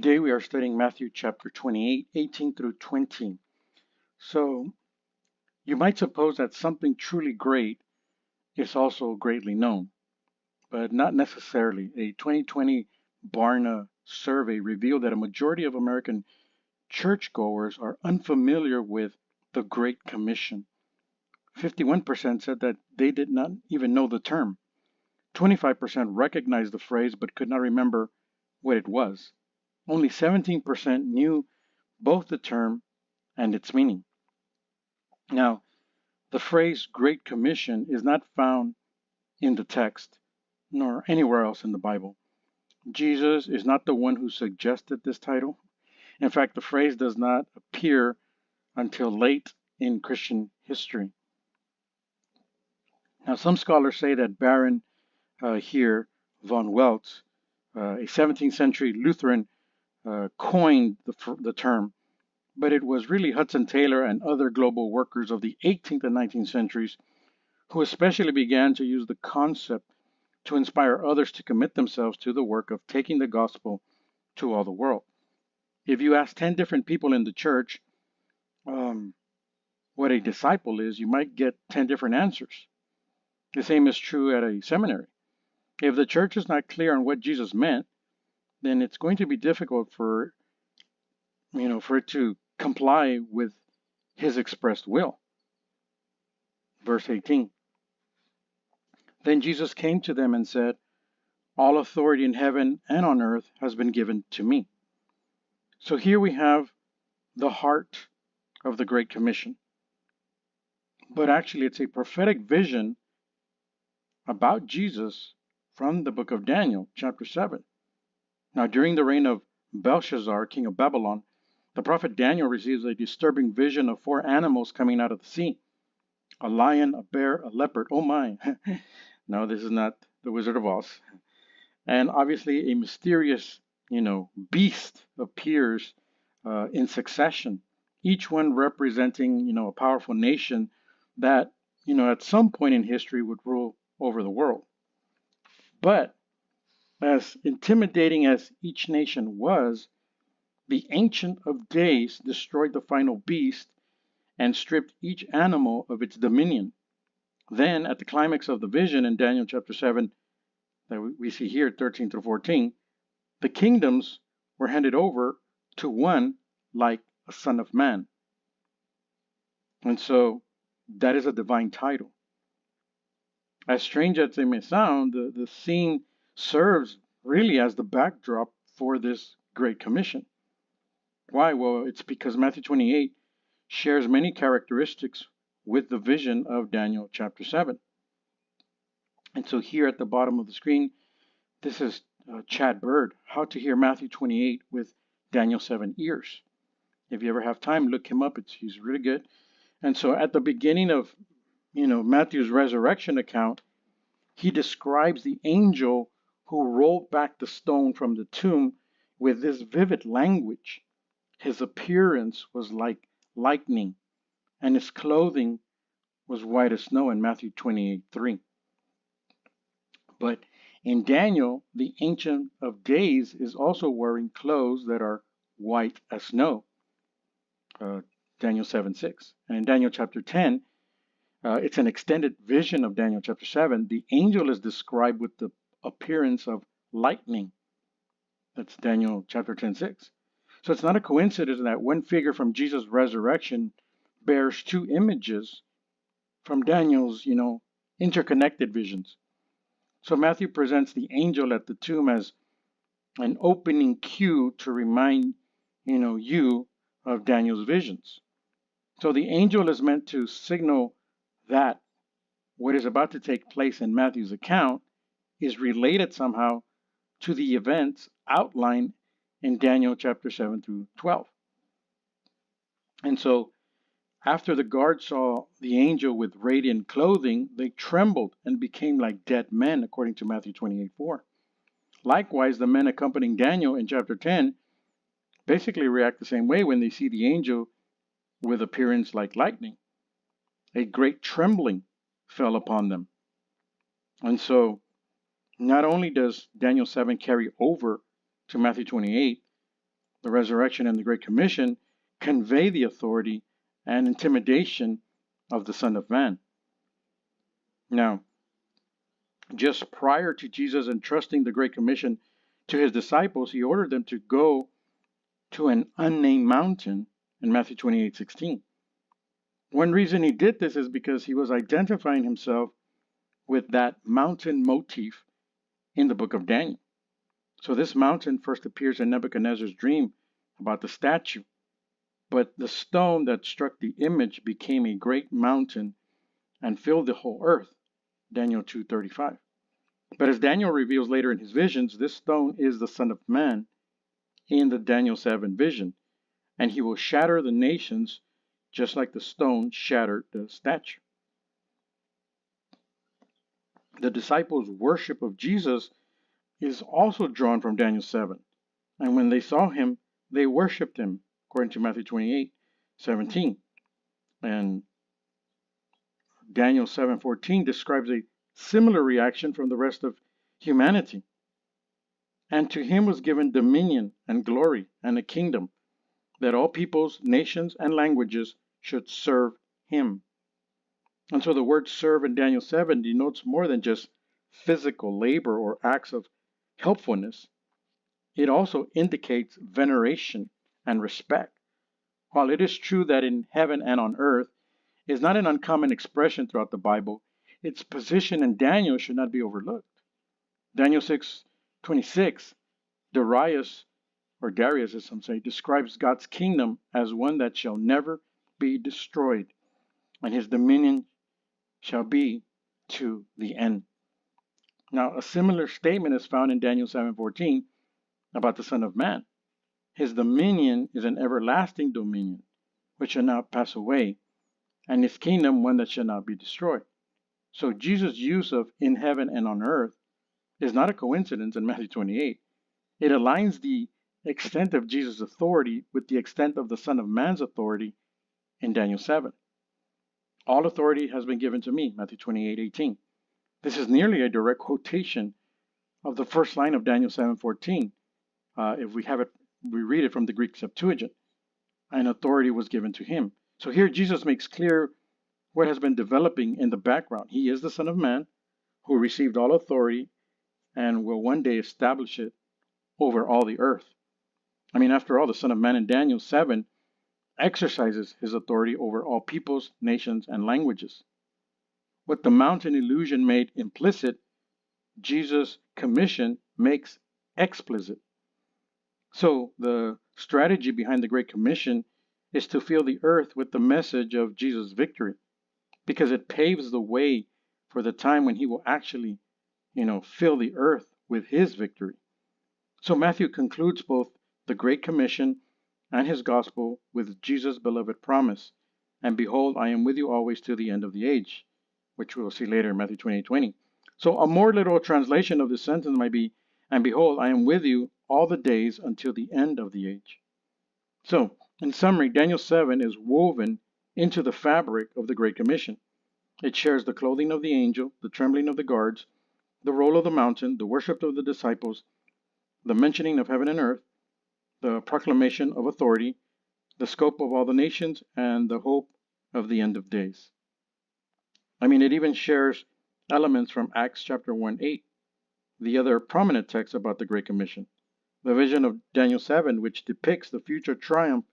Today we are studying Matthew chapter 28, 18 through 20. So you might suppose that something truly great is also greatly known, but not necessarily. A 2020 Barna survey revealed that a majority of American churchgoers are unfamiliar with the Great Commission. 51% said that they did not even know the term. 25% recognized the phrase but could not remember what it was. Only 17% knew both the term and its meaning. Now, the phrase Great Commission is not found in the text nor anywhere else in the Bible. Jesus is not the one who suggested this title. In fact, the phrase does not appear until late in Christian history. Now, some scholars say that Baron here, von Weltz, a 17th century Lutheran, coined the term, but it was really Hudson Taylor and other global workers of the 18th and 19th centuries who especially began to use the concept to inspire others to commit themselves to the work of taking the gospel to all the world. If you ask 10 different people in the church what a disciple is, you might get 10 different answers. The same is true at a seminary. If the church is not clear on what Jesus meant, then it's going to be difficult for it to comply with his expressed will. Verse 18. Then Jesus came to them and said, "All authority in heaven and on earth has been given to me." So here we have the heart of the Great Commission. But actually, it's a prophetic vision about Jesus from the book of Daniel, chapter 7. Now, during the reign of Belshazzar, king of Babylon, the prophet Daniel receives a disturbing vision of 4 animals coming out of the sea: a lion, a bear, a leopard. Oh my! No, this is not the Wizard of Oz. And obviously, a mysterious, beast appears in succession, each one representing, a powerful nation that, at some point in history would rule over the world. But as intimidating as each nation was, the Ancient of Days destroyed the final beast and stripped each animal of its dominion. Then, at the climax of the vision in Daniel chapter 7, that we see here, 13 through 14, the kingdoms were handed over to one like a son of man. And so, that is a divine title. As strange as it may sound, the scene serves really as the backdrop for this Great Commission. Why? Well, it's because Matthew 28 shares many characteristics with the vision of Daniel chapter 7. And so here at the bottom of the screen, this is Chad Bird, How to Hear Matthew 28 with Daniel 7 Ears. If you ever have time, look him up. He's really good. And so at the beginning of Matthew's resurrection account, he describes the angel who rolled back the stone from the tomb with this vivid language. His appearance was like lightning, and his clothing was white as snow in Matthew 28:3. But in Daniel, the Ancient of Days is also wearing clothes that are white as snow. Daniel 7:6. And in Daniel chapter 10, it's an extended vision of Daniel chapter 7. The angel is described with the appearance of lightning. That's Daniel chapter 10:6. So it's not a coincidence that one figure from Jesus' resurrection bears 2 images from Daniel's, interconnected visions. So Matthew presents the angel at the tomb as an opening cue to remind, you of Daniel's visions. So the angel is meant to signal that what is about to take place in Matthew's account is related somehow to the events outlined in Daniel chapter 7 through 12. And so after the guards saw the angel with radiant clothing, they trembled and became like dead men, according to Matthew 28:4. Likewise, the men accompanying Daniel in chapter 10 basically react the same way when they see the angel with appearance like lightning. A great trembling fell upon them. And so, not only does Daniel 7 carry over to Matthew 28, The resurrection and the Great Commission convey the authority and intimidation of the Son of Man. Now, just prior to Jesus entrusting the Great Commission to his disciples, he ordered them to go to an unnamed mountain in Matthew 28:16. One reason he did this is because he was identifying himself with that mountain motif in the book of Daniel. So this mountain first appears in Nebuchadnezzar's dream about the statue, but the stone that struck the image became a great mountain and filled the whole earth, Daniel 2:35. But as Daniel reveals later in his visions, this stone is the Son of Man in the Daniel 7 vision, and he will shatter the nations just like the stone shattered the statue. The disciples' worship of Jesus is also drawn from Daniel 7. And when they saw him, they worshipped him, according to Matthew 28:17. And Daniel 7:14 describes a similar reaction from the rest of humanity. And to him was given dominion and glory and a kingdom, that all peoples, nations, and languages should serve him. And so the word serve in Daniel 7 denotes more than just physical labor or acts of helpfulness. It also indicates veneration and respect. While it is true that in heaven and on earth is not an uncommon expression throughout the Bible, its position in Daniel should not be overlooked. Daniel 6:26, Darius, or Darius as some say, describes God's kingdom as one that shall never be destroyed, and his dominion shall be to the end. Now, a similar statement is found in Daniel 7:14 about the Son of Man. His dominion is an everlasting dominion, which shall not pass away, and his kingdom one that shall not be destroyed. So Jesus' use of in heaven and on earth is not a coincidence in Matthew 28. It aligns the extent of Jesus' authority with the extent of the Son of Man's authority in Daniel 7. All authority has been given to me, Matthew 28:18. This is nearly a direct quotation of the first line of Daniel 7:14. If we have it, we read it from the Greek Septuagint. And authority was given to him. So here Jesus makes clear what has been developing in the background. He is the Son of Man who received all authority and will one day establish it over all the earth. I mean, after all, the Son of Man in Daniel 7 exercises his authority over all peoples, nations, and languages. What the mountain illusion made implicit, Jesus' commission makes explicit. So the strategy behind the Great Commission is to fill the earth with the message of Jesus' victory, because it paves the way for the time when he will actually, fill the earth with his victory. So Matthew concludes both the Great Commission and his gospel with Jesus' beloved promise, and behold, I am with you always to the end of the age, which we'll see later in Matthew 28:20. So a more literal translation of this sentence might be, and behold, I am with you all the days until the end of the age. So, in summary, Daniel 7 is woven into the fabric of the Great Commission. It shares the clothing of the angel, the trembling of the guards, the roll of the mountain, the worship of the disciples, the mentioning of heaven and earth, the proclamation of authority, the scope of all the nations, and the hope of the end of days. It even shares elements from Acts chapter 1:8, the other prominent text about the Great Commission. The vision of Daniel 7, which depicts the future triumph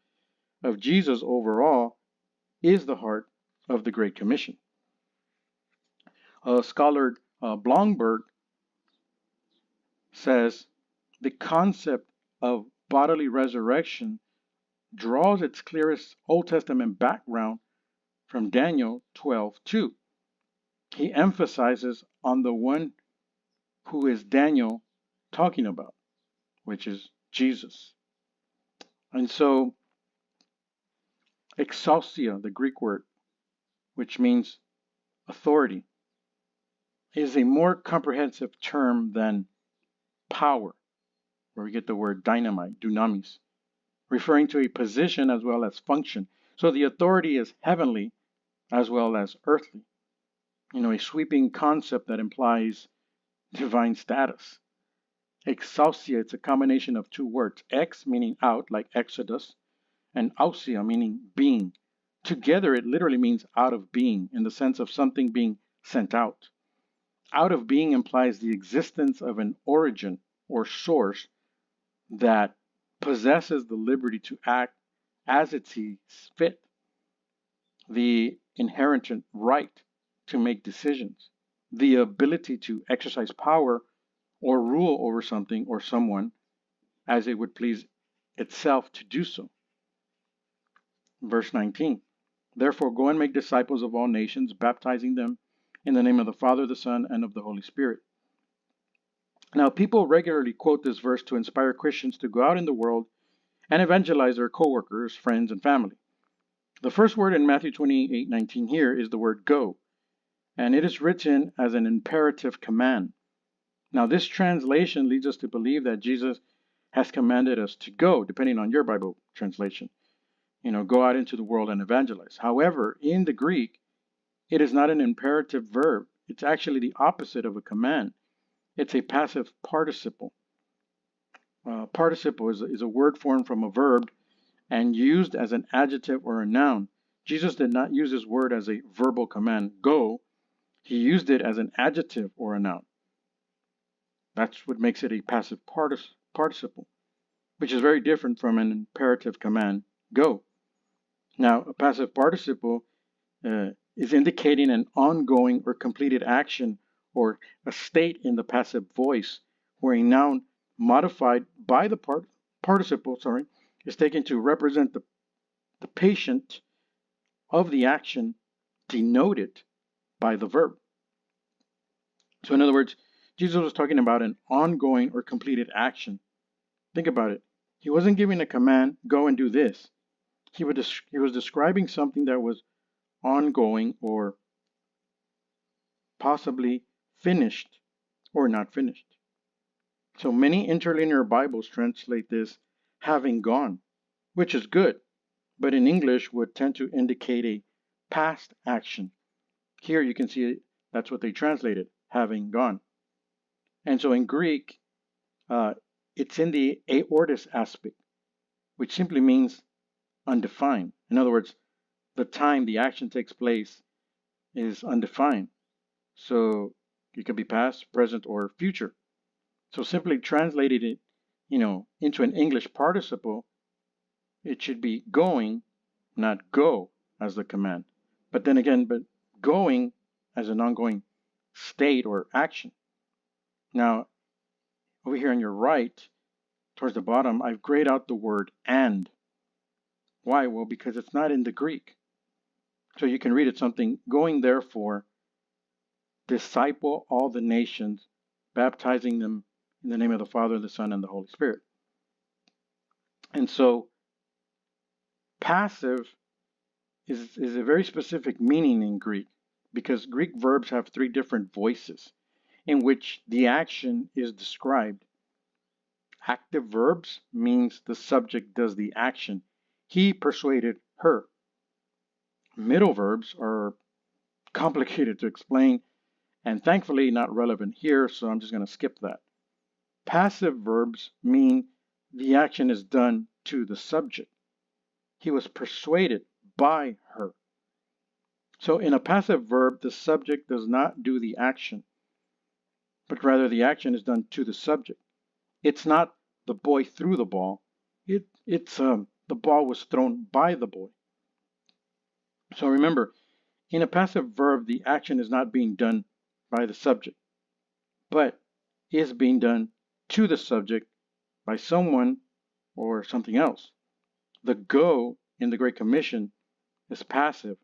of Jesus over all, is the heart of the Great Commission. Scholar Blomberg says the concept of bodily resurrection draws its clearest Old Testament background from Daniel 12:2. He emphasizes on the one who is Daniel talking about, which is Jesus. And so, exousia, the Greek word, which means authority, is a more comprehensive term than power, where we get the word dynamite, dunamis, referring to a position as well as function. So the authority is heavenly as well as earthly. A sweeping concept that implies divine status. Exousia, it's a combination of two words. Ex meaning out, like Exodus, and ousia meaning being. Together, it literally means out of being in the sense of something being sent out. Out of being implies the existence of an origin or source that possesses the liberty to act as it sees fit, the inherent right to make decisions, the ability to exercise power or rule over something or someone as it would please itself to do so. Verse 19, therefore go and make disciples of all nations, baptizing them in the name of the Father, the Son, and of the Holy Spirit. Now, people regularly quote this verse to inspire Christians to go out in the world and evangelize their coworkers, friends, and family. The first word in Matthew 28:19 here is the word go, and it is written as an imperative command. Now, this translation leads us to believe that Jesus has commanded us to go, depending on your Bible translation. Go out into the world and evangelize. However, in the Greek, it is not an imperative verb. It's actually the opposite of a command. It's a passive participle. Participle is a word formed from a verb and used as an adjective or a noun. Jesus did not use this word as a verbal command, go. He used it as an adjective or a noun. That's what makes it a passive participle, which is very different from an imperative command, go. Now, a passive participle is indicating an ongoing or completed action or a state in the passive voice, where a noun modified by the participle is taken to represent the patient of the action denoted by the verb. So in other words, Jesus was talking about an ongoing or completed action. Think about it. He wasn't giving a command, go and do this. He was describing something that was ongoing or possibly finished or not finished. So many interlinear Bibles translate this having gone, which is good, but in English would tend to indicate a past action. Here you can see that's what they translated, having gone. And so in Greek, it's in the aorist aspect, which simply means undefined. In other words, the time the action takes place is undefined. So it could be past, present, or future. So simply translated it, into an English participle, it should be going, not go, as the command. But then again, going as an ongoing state or action. Now, over here on your right, towards the bottom, I've grayed out the word and. Why? Well, because it's not in the Greek. So you can read it something, going therefore, disciple all the nations, baptizing them in the name of the Father, the Son, and the Holy Spirit. And so passive is a very specific meaning in Greek, because Greek verbs have three different voices in which the action is described. Active verbs means the subject does the action. He persuaded her. Middle verbs are complicated to explain and thankfully not relevant here, so I'm just going to skip that. Passive verbs mean the action is done to the subject. He was persuaded by her. So in a passive verb, the subject does not do the action, but rather the action is done to the subject. It's not the boy threw the ball. It's the ball was thrown by the boy. So remember, in a passive verb, the action is not being done by the subject, but is being done to the subject by someone or something else. The go in the Great Commission is passive,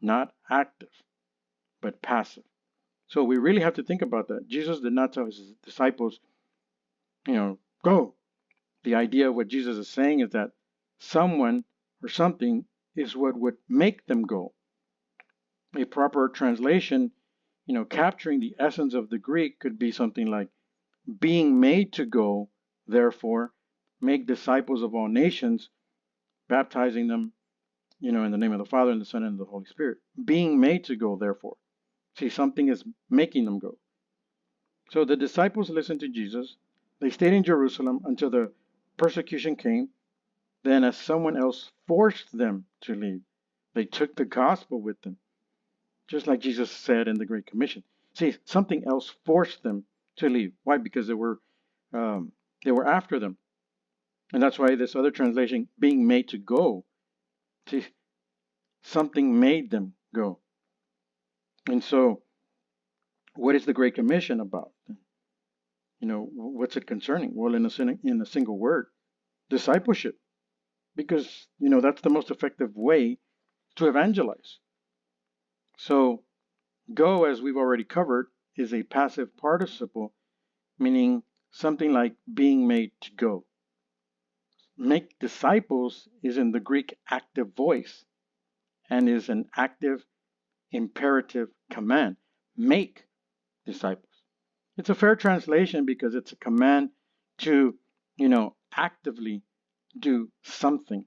not active, but passive. So we really have to think about that. Jesus did not tell his disciples, go. The idea of what Jesus is saying is that someone or something is what would make them go. A proper translation, capturing the essence of the Greek could be something like, being made to go, therefore, make disciples of all nations, baptizing them, in the name of the Father and the Son and the Holy Spirit. Being made to go, therefore. See, something is making them go. So the disciples listened to Jesus. They stayed in Jerusalem until the persecution came. Then, as someone else forced them to leave, they took the gospel with them, just like Jesus said in the Great Commission. See, something else forced them to leave. Why? Because they were after them, and that's why this other translation, being made to go. See, something made them go. And so, what is the Great Commission about? What's it concerning? Well, in a single word, discipleship, because that's the most effective way to evangelize. So, go, as we've already covered, is a passive participle, meaning something like being made to go. Make disciples is in the Greek active voice and is an active imperative command. Make disciples. It's a fair translation because it's a command to, actively do something.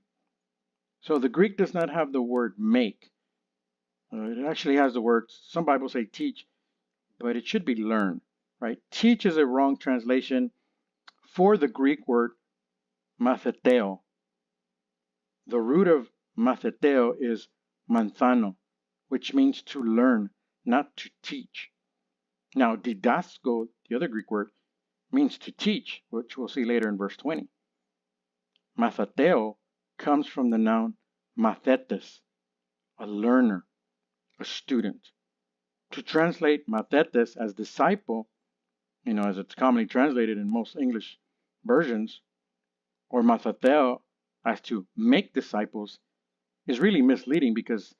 So the Greek does not have the word make. It actually has the word, some Bibles say teach, but it should be learn, right? Teach is a wrong translation for the Greek word matheteo. The root of matheteo is manthano, which means to learn, not to teach. Now, didasko, the other Greek word, means to teach, which we'll see later in verse 20. Matheteo comes from the noun mathetes, a learner, a student. To translate mathetes as disciple, as it's commonly translated in most English versions, or matheteo as to make disciples, is really misleading because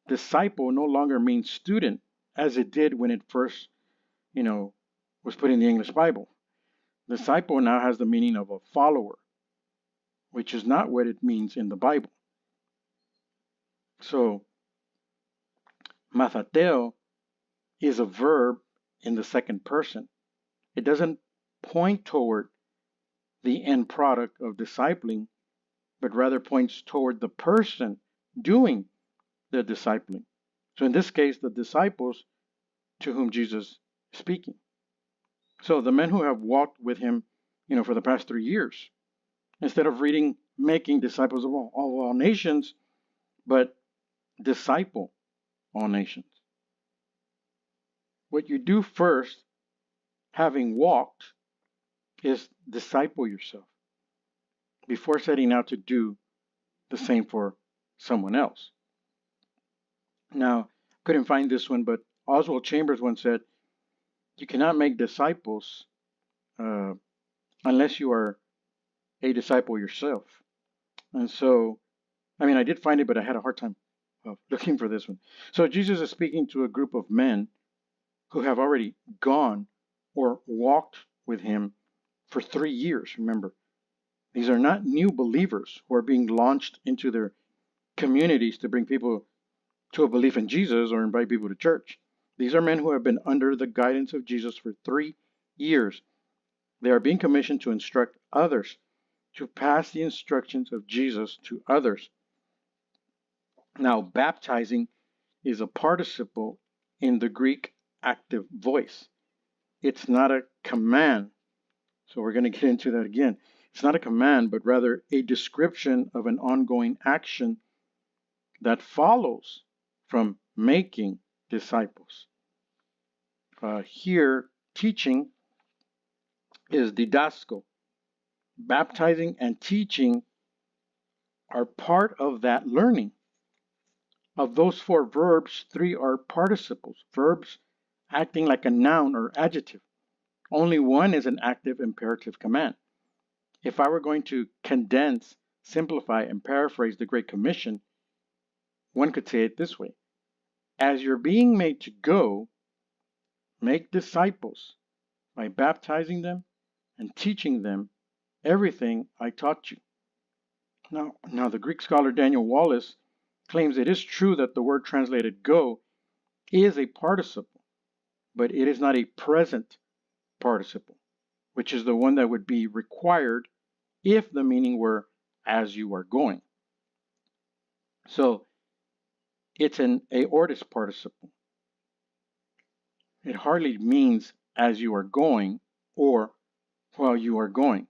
disciple no longer means student as it did when it first, was put in the English Bible. Disciple now has the meaning of a follower, which is not what it means in the Bible. So, mathateo is a verb in the second person. It doesn't point toward the end product of discipling, but rather points toward the person doing the discipling. So in this case, the disciples to whom Jesus is speaking. So the men who have walked with him, for the past 3 years, instead of reading making disciples of all nations, but disciple all nations. What you do first, having walked, is disciple yourself before setting out to do the same for someone else. Now, couldn't find this one, but Oswald Chambers once said, you cannot make disciples unless you are a disciple yourself. And so, I did find it, but I had a hard time looking for this one. So Jesus is speaking to a group of men who have already gone or walked with him for 3 years. Remember, these are not new believers who are being launched into their communities to bring people to a belief in Jesus or invite people to church. These are men who have been under the guidance of Jesus for 3 years. They are being commissioned to instruct others, to pass the instructions of Jesus to others. Now, baptizing is a participle in the Greek active voice. It's not a command. So we're going to get into that again. It's not a command, but rather a description of an ongoing action that follows from making disciples. Here, teaching is didasko. Baptizing and teaching are part of that learning. Of those 4 verbs, 3 are participles, verbs acting like a noun or adjective. Only one is an active imperative command. If I were going to condense, simplify, and paraphrase the Great Commission, one could say it this way. As you're being made to go, make disciples by baptizing them and teaching them everything I taught you. Now the Greek scholar Daniel Wallace claims it is true that the word translated go is a participle, but it is not a present participle, which is the one that would be required if the meaning were as you are going. So it's an aorist participle. It hardly means as you are going or while you are going.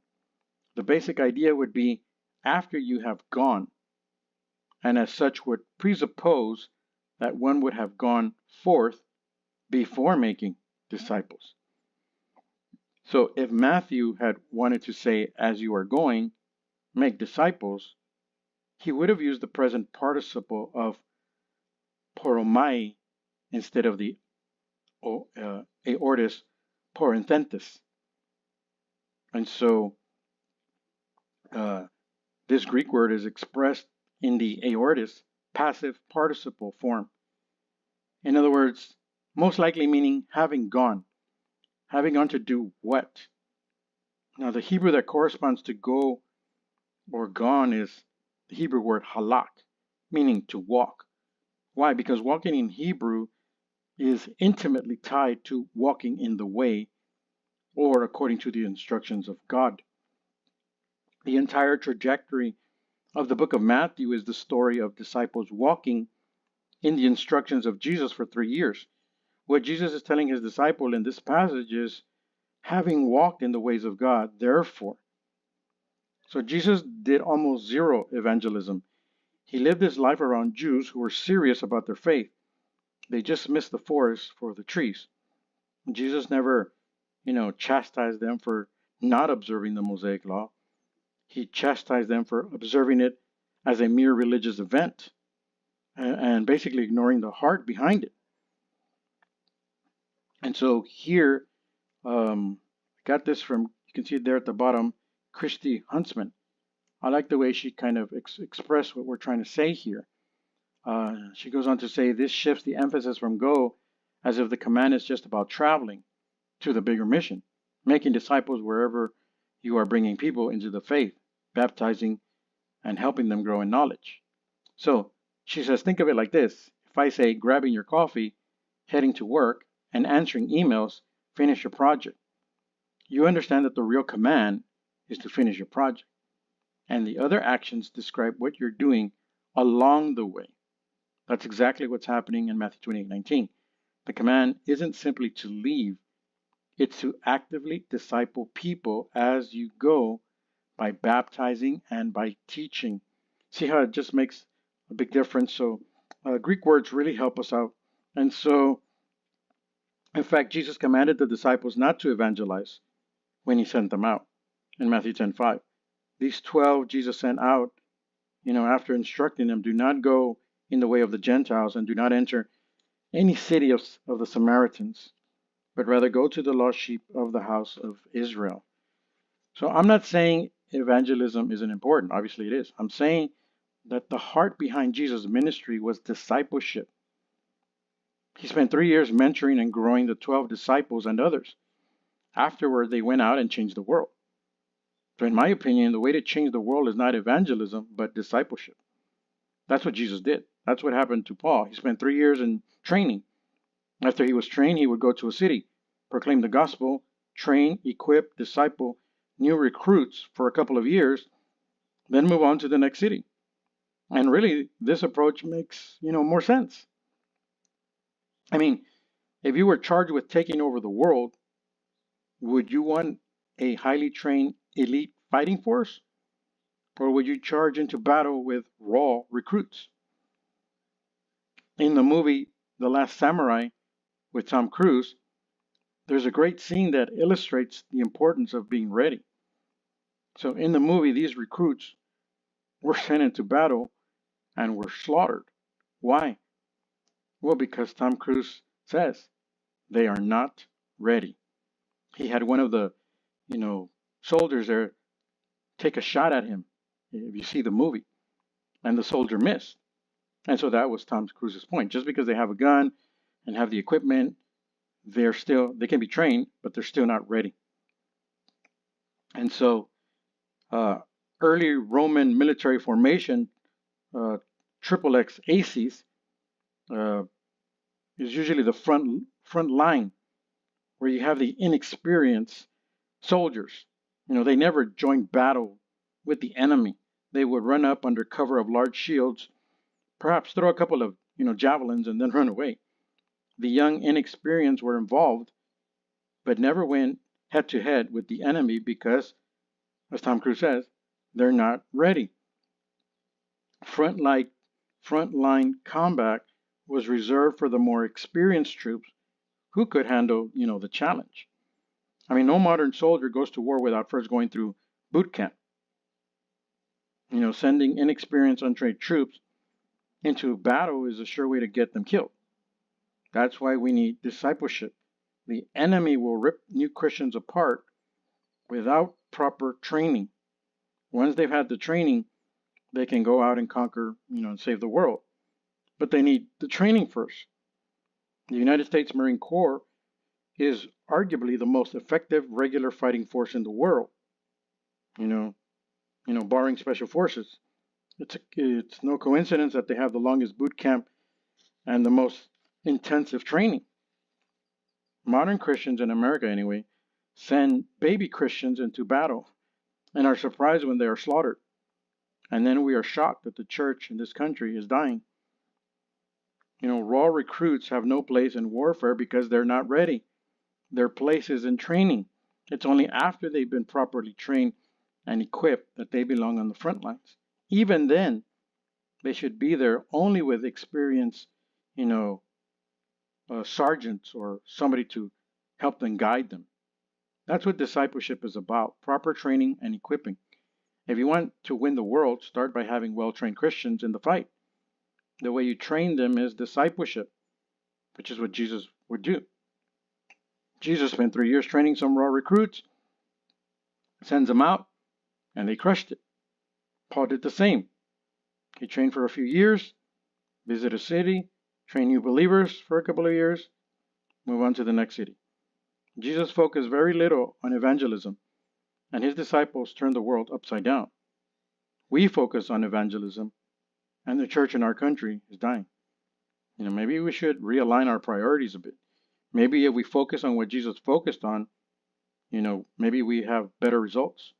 The basic idea would be after you have gone, and as such would presuppose that one would have gone forth before making disciples. So if Matthew had wanted to say, as you are going, make disciples, he would have used the present participle of poromai instead of the aorist porinthentis. And so this Greek word is expressed in the aorist passive participle form. In other words, most likely meaning having gone. Having gone to do what? Now the Hebrew that corresponds to go or gone is the Hebrew word halak, meaning to walk. Why? Because walking in Hebrew is intimately tied to walking in the way or according to the instructions of God. The entire trajectory of the book of Matthew is the story of disciples walking in the instructions of Jesus for 3 years. What Jesus is telling his disciple in this passage is, having walked in the ways of God, therefore. So Jesus did almost zero evangelism. He lived his life around Jews who were serious about their faith. They just missed the forest for the trees. Jesus never, chastised them for not observing the Mosaic law. He chastised them for observing it as a mere religious event and basically ignoring the heart behind it. And so here, I got this from, you can see it there at the bottom, Christy Huntsman. I like the way she kind of expressed what we're trying to say here. She goes on to say, this shifts the emphasis from go as if the command is just about traveling to the bigger mission, making disciples wherever you are bringing people into the faith, baptizing and helping them grow in knowledge. So she says, think of it like this. If I say grabbing your coffee, heading to work, and answering emails, finish your project, you understand that the real command is to finish your project. And the other actions describe what you're doing along the way. That's exactly what's happening in Matthew 28:19. The command isn't simply to leave, it's to actively disciple people as you go by baptizing and by teaching. See how it just makes a big difference? So Greek words really help us out. And so, in fact, Jesus commanded the disciples not to evangelize when he sent them out in Matthew 10:5. These 12 Jesus sent out, after instructing them, do not go in the way of the Gentiles and do not enter any city of the Samaritans, but rather go to the lost sheep of the house of Israel. So I'm not saying evangelism isn't important. Obviously it is. I'm saying that the heart behind Jesus' ministry was discipleship. He spent 3 years mentoring and growing the 12 disciples and others. Afterward, they went out and changed the world. So in my opinion, the way to change the world is not evangelism, but discipleship. That's what Jesus did. That's what happened to Paul. He spent 3 years in training. After he was trained, he would go to a city, proclaim the gospel, train, equip, disciple new recruits for a couple of years, then move on to the next city. And really, this approach makes, more sense. I mean, if you were charged with taking over the world, would you want a highly trained elite fighting force? Or would you charge into battle with raw recruits? In the movie The Last Samurai with Tom Cruise, there's a great scene that illustrates the importance of being ready. So in the movie, these recruits were sent into battle and were slaughtered. Why? Well, because Tom Cruise says they are not ready. He had one of the, soldiers there take a shot at him, if you see the movie, and the soldier missed. And so that was Tom Cruise's point. Just because they have a gun and have the equipment, they can be trained, but they're still not ready. And so early Roman military formation, triple X aces, is usually the front line where you have the inexperienced soldiers. They never joined battle with the enemy. They would run up under cover of large shields, perhaps throw a couple of javelins and then run away. The young inexperienced were involved, but never went head to head with the enemy because, as Tom Cruise says, they're not ready. Frontline, frontline combat was reserved for the more experienced troops who could handle, the challenge. I mean, no modern soldier goes to war without first going through boot camp. Sending inexperienced, untrained troops into battle is a sure way to get them killed. That's why we need discipleship. The enemy will rip new Christians apart without proper training. Once they've had the training, they can go out and conquer, and save the world. But they need the training first. The United States Marine Corps is arguably the most effective regular fighting force in the world. Barring special forces. It's no coincidence that they have the longest boot camp and the most intensive training. Modern Christians in America, anyway, send baby Christians into battle and are surprised when they are slaughtered. And then we are shocked that the church in this country is dying. Raw recruits have no place in warfare because they're not ready. Their place is in training. It's only after they've been properly trained and equipped that they belong on the front lines. Even then, they should be there only with experienced, sergeants or somebody to help them guide them. That's what discipleship is about, proper training and equipping. If you want to win the world, start by having well-trained Christians in the fight. The way you train them is discipleship, which is what Jesus would do. Jesus spent 3 years training some raw recruits, sends them out, and they crushed it. Paul did the same. He trained for a few years, visit a city, train new believers for a couple of years, move on to the next city. Jesus focused very little on evangelism, and his disciples turned the world upside down. We focus on evangelism, and the church in our country is dying. Maybe we should realign our priorities a bit. Maybe if we focus on what Jesus focused on, maybe we have better results.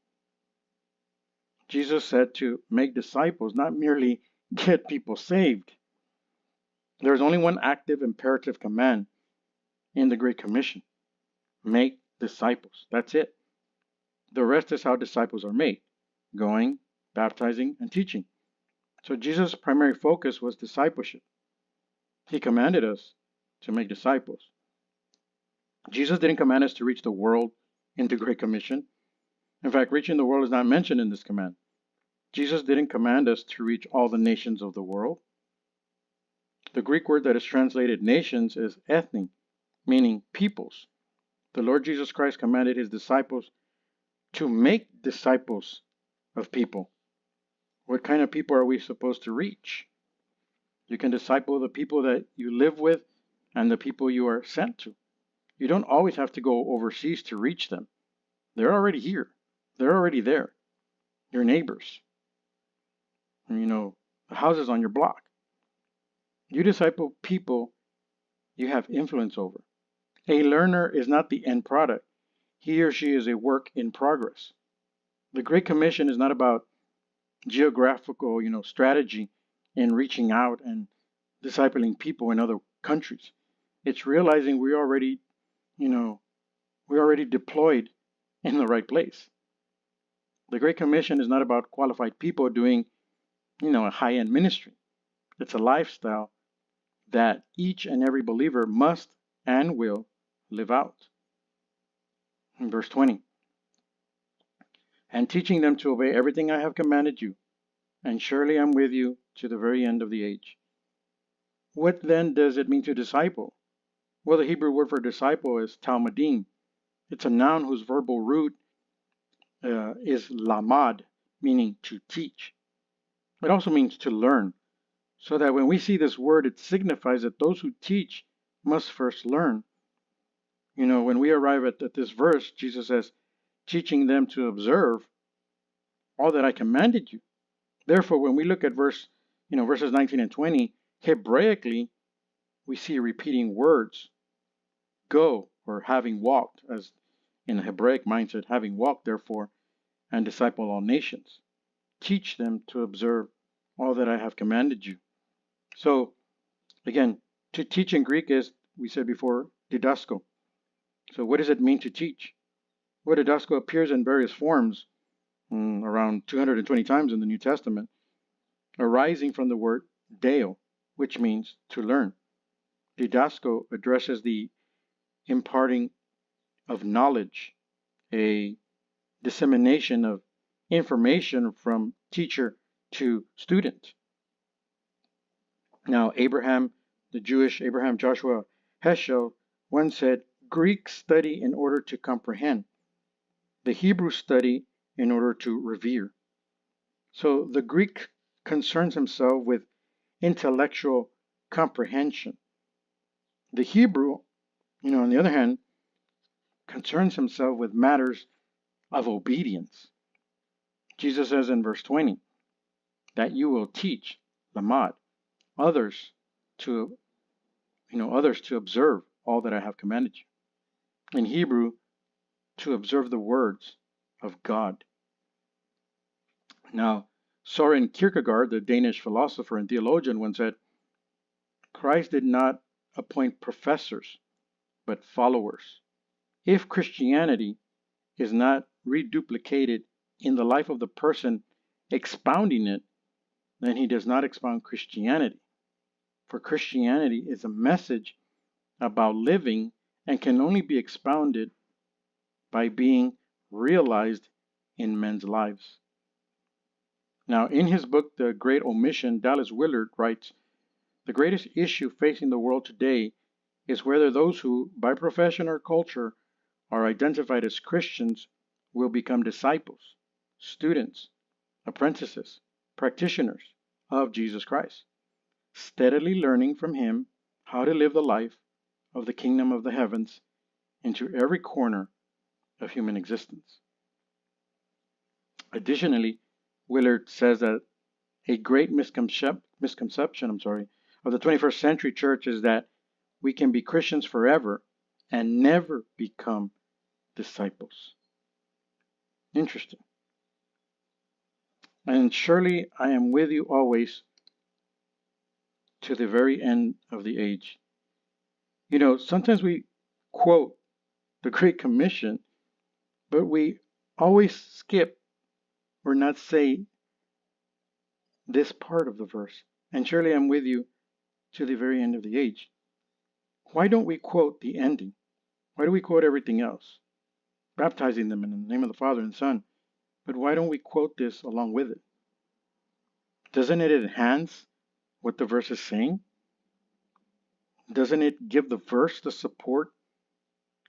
Jesus said to make disciples, not merely get people saved. There's only one active imperative command in the Great Commission. Make disciples. That's it. The rest is how disciples are made. Going, baptizing, and teaching. So Jesus' primary focus was discipleship. He commanded us to make disciples. Jesus didn't command us to reach the world in the Great Commission. In fact, reaching the world is not mentioned in this command. Jesus didn't command us to reach all the nations of the world. The Greek word that is translated nations is ethne, meaning peoples. The Lord Jesus Christ commanded his disciples to make disciples of people. What kind of people are we supposed to reach? You can disciple the people that you live with and the people you are sent to. You don't always have to go overseas to reach them. They're already here. They're already there. Your neighbors. The houses on your block. You disciple people you have influence over. A learner is not the end product. He or she is a work in progress. The Great Commission is not about geographical, strategy in reaching out and discipling people in other countries. It's realizing we're already deployed in the right place. The Great Commission is not about qualified people doing, a high-end ministry. It's a lifestyle that each and every believer must and will live out. In verse 20, and teaching them to obey everything I have commanded you, and surely I'm with you to the very end of the age. What then does it mean to disciple? Well, the Hebrew word for disciple is talmidim. It's a noun whose verbal root is lamad, meaning to teach. It also means to learn, so that when we see this word, it signifies that those who teach must first learn. When we arrive at this verse, Jesus says, teaching them to observe all that I commanded you. Therefore, when we look at verses 19 and 20, Hebraically, we see repeating words. Go, or having walked, as in the Hebraic mindset, having walked, therefore, and disciple all nations. Teach them to observe all that I have commanded you. So, again, to teach in Greek is, we said before, didasko. So what does it mean to teach? word didasko appears in various forms, around 220 times in the New Testament, arising from the word deo, which means to learn. Didasko addresses the imparting of knowledge, a dissemination of information from teacher to student. Now, the Jewish Abraham Joshua Heschel once said, Greek study in order to comprehend, the Hebrew study in order to revere. So the Greek concerns himself with intellectual comprehension. The Hebrew, on the other hand, concerns himself with matters of obedience. Jesus says in verse 20 that you will teach, lamad, others to observe all that I have commanded you. In Hebrew, to observe the words of God. Now, Soren Kierkegaard, the Danish philosopher and theologian, once said, Christ did not appoint professors, but followers. If Christianity is not reduplicated in the life of the person expounding it, then he does not expound Christianity. For Christianity is a message about living and can only be expounded by being realized in men's lives. Now, in his book, The Great Omission, Dallas Willard writes, the greatest issue facing the world today is whether those who, by profession or culture, are identified as Christians will become disciples, students, apprentices, practitioners of Jesus Christ, steadily learning from him how to live the life of the kingdom of the heavens into every corner of human existence. Additionally, Willard says that a great misconception of the 21st century church is that we can be Christians forever and never become disciples. Interesting. And surely I am with you always to the very end of the age. Sometimes we quote the Great Commission, but we always skip or not say this part of the verse. And surely I'm with you to the very end of the age. Why don't we quote the ending? Why do we quote everything else? Baptizing them in the name of the Father and Son. But why don't we quote this along with it? Doesn't it enhance what the verse is saying? Doesn't it give the verse the support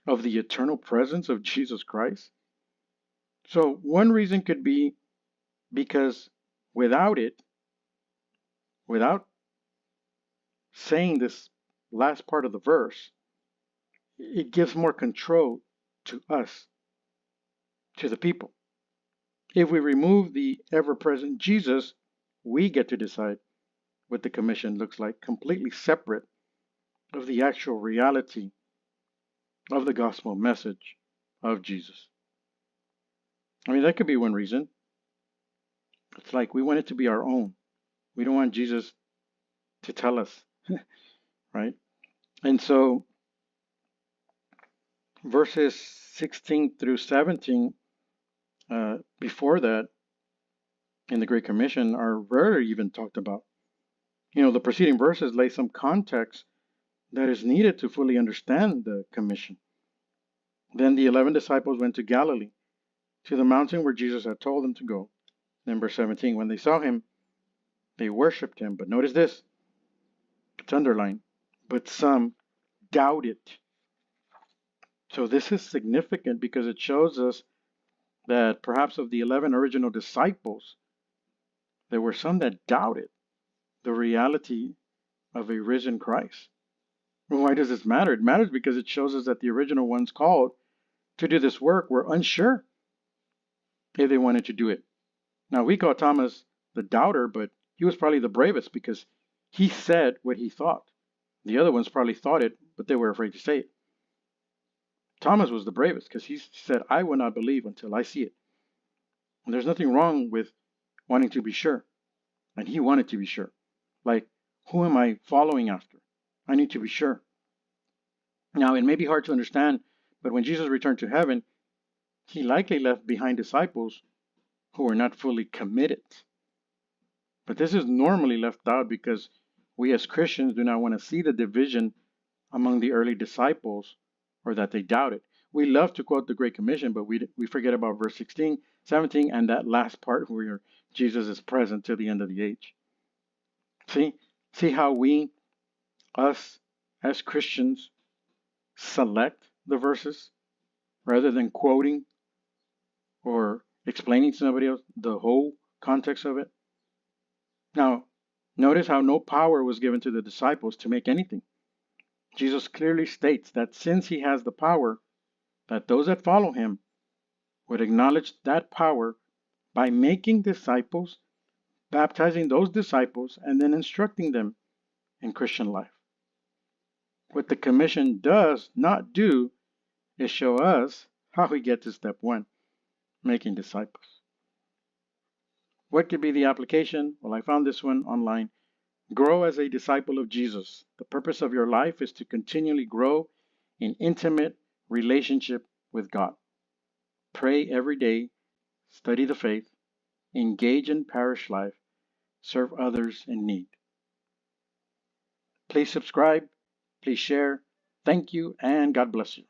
of the eternal presence of Jesus Christ? So one reason could be because without saying this last part of the verse, it gives more control to us, to the people. If we remove the ever-present Jesus, we get to decide what the commission looks like, completely separate of the actual reality of the gospel message of Jesus. That could be one reason. It's like we want it to be our own. We don't want Jesus to tell us, right? And so verses 16 through 17, before that, in the Great Commission, are rarely even talked about. The preceding verses lay some context that is needed to fully understand the commission. Then the 11 disciples went to Galilee, to the mountain where Jesus had told them to go. Then verse 17, when they saw him, they worshipped him. But notice this, it's underlined, but some doubted. So this is significant because it shows us that perhaps of the 11 original disciples, there were some that doubted the reality of a risen Christ. Well, why does this matter? It matters because it shows us that the original ones called to do this work were unsure if they wanted to do it. Now, we call Thomas the doubter, but he was probably the bravest because he said what he thought. The other ones probably thought it, but they were afraid to say it. Thomas was the bravest because he said, I will not believe until I see it. And there's nothing wrong with wanting to be sure. And he wanted to be sure. Like, who am I following after? I need to be sure. Now, it may be hard to understand, but when Jesus returned to heaven, He likely left behind disciples who were not fully committed. But this is normally left out because we as Christians do not want to see the division among the early disciples or that they doubted. We love to quote the Great Commission, but we forget about verse 16, 17, and that last part where Jesus is present till the end of the age. See how us as Christians, select the verses rather than quoting or explaining to somebody else the whole context of it. Now, notice how no power was given to the disciples to make anything. Jesus clearly states that since he has the power, that those that follow him would acknowledge that power by making disciples, baptizing those disciples, and then instructing them in Christian life. What the commission does not do is show us how we get to step one, making disciples. What could be the application? Well, I found this one online. Grow as a disciple of Jesus. The purpose of your life is to continually grow in intimate relationship with God. Pray every day, study the faith, engage in parish life, serve others in need. Please subscribe, please share. Thank you, and God bless you.